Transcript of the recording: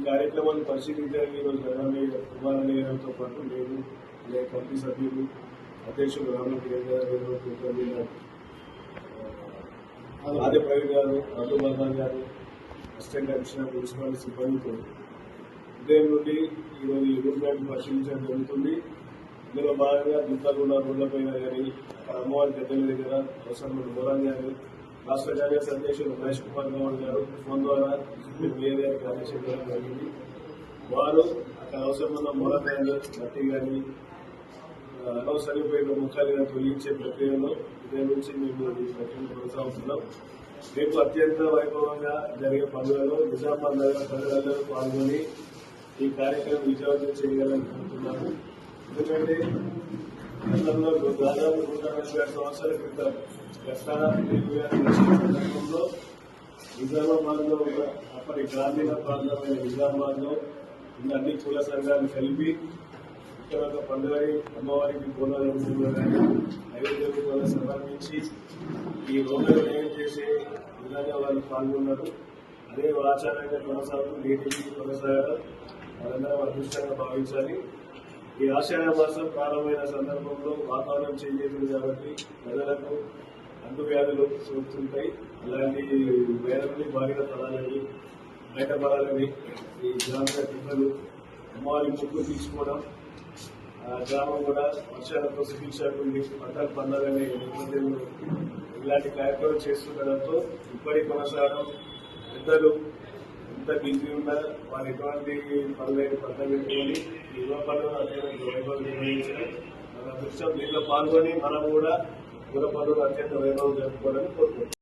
కార్యక్రమాన్ని పరిశీలించడానికి ఈరోజు కుమారయ్య గారితో పాటు నేను కమిటీ సభ్యులు అధ్యక్షులు రామరెడ్డి గారు, ఆది ప్రవీణ్ గారు, అబ్దుల్ మహమ్మద్ గారు, అసిస్టెంట్ కమిషనర్, మున్సిపల్ సిబ్బందితో ఉదయం నుండి ఈరోజు ఈ రూట్ మ్యాప్ పరిశీలించడం జరుగుతుంది. ఇందులో భాగంగా దుర్గగుండ రోడ్లపైన కానీ అక్కడ అమ్మవారి గద్దెల దగ్గర అవసరమైన మోరాన్ గారు, రాష్ట్ర కాంగ్రెస్ అధ్యక్షులు మహేష్ కుమార్ గౌడ్ గారు ఫోన్ ద్వారా మేయర్ గారికి ఆదేశం చేయడం జరిగింది. వారు అక్కడ అవసరమైన మోరాన్ గారు మట్టి కానీ అనవసరమైన ముఖాలు కానీ తొలగించే ప్రక్రియలో ఇదే నుంచి మేము ఈ ప్రక్రియను కొనసాగుతున్నాం. రేపు అత్యంత వైభవంగా జరిగే పండుగలో నిజామాబాద్ నగర ప్రజలందరూ పాల్గొని ఈ కార్యక్రమం విజయవంతం చేయాలని కోరుతున్నాము. ఎందుకంటే గతంలో దాదాపు 140 సంవత్సరాల క్రితం సందర్భంలో నిజామాబాద్ లో ఉన్న అప్పటి గ్రామీణ ప్రాంతమైన నిజామాబాద్ లో ఉన్న అన్ని కుల సంఘాలు కలిపి ఇక్కడ ఒక పండుగని అమ్మవారికి బోనాల రూపంలో కానీ నైవేద్య రూపంలో సమర్పించి ఈ రోడ్లను నయం చేసే విధంగా వాళ్ళు పాల్గొన్నారు. అదే ఆచారంగా కొనసాగుతూ నేటికి కొనసాగడం వాళ్ళందరం అదృష్టంగా భావించాలి. ఈ ఆషాఢ మాసం ప్రారంభమైన సందర్భంలో వాతావరణం చేంజ్ అవుతుంది కాబట్టి ప్రజలకు అంటువ్యాధులు సోకుతుంటాయి. అలాంటి వ్యాధుల్ని బారిన పడాలని బయటపడాలని ఈ గ్రామీణ టిఫలు అమ్మవారి ముక్కు తీసుకోవడం, గ్రామం కూడా వర్షాలతో శిక్షకుంది పంటలు పండాలనే నేపథ్యంలో ఇలాంటి కార్యక్రమం చేస్తుండడంతో ఇప్పటికి కొనసాగడం. పెద్దలు ఎంత బిజీ ఉన్నా వారు ఎటువంటి పనులైన పక్కన పెట్టుకొని యువ పనులు అత్యంత వైభవం నిర్వహించడం మన దృష్టం. దీంట్లో పాల్గొని మనం కూడా యువ పనులు అత్యంత వైభవం జరుపుకోవాలని కోరుకుంటున్నాం.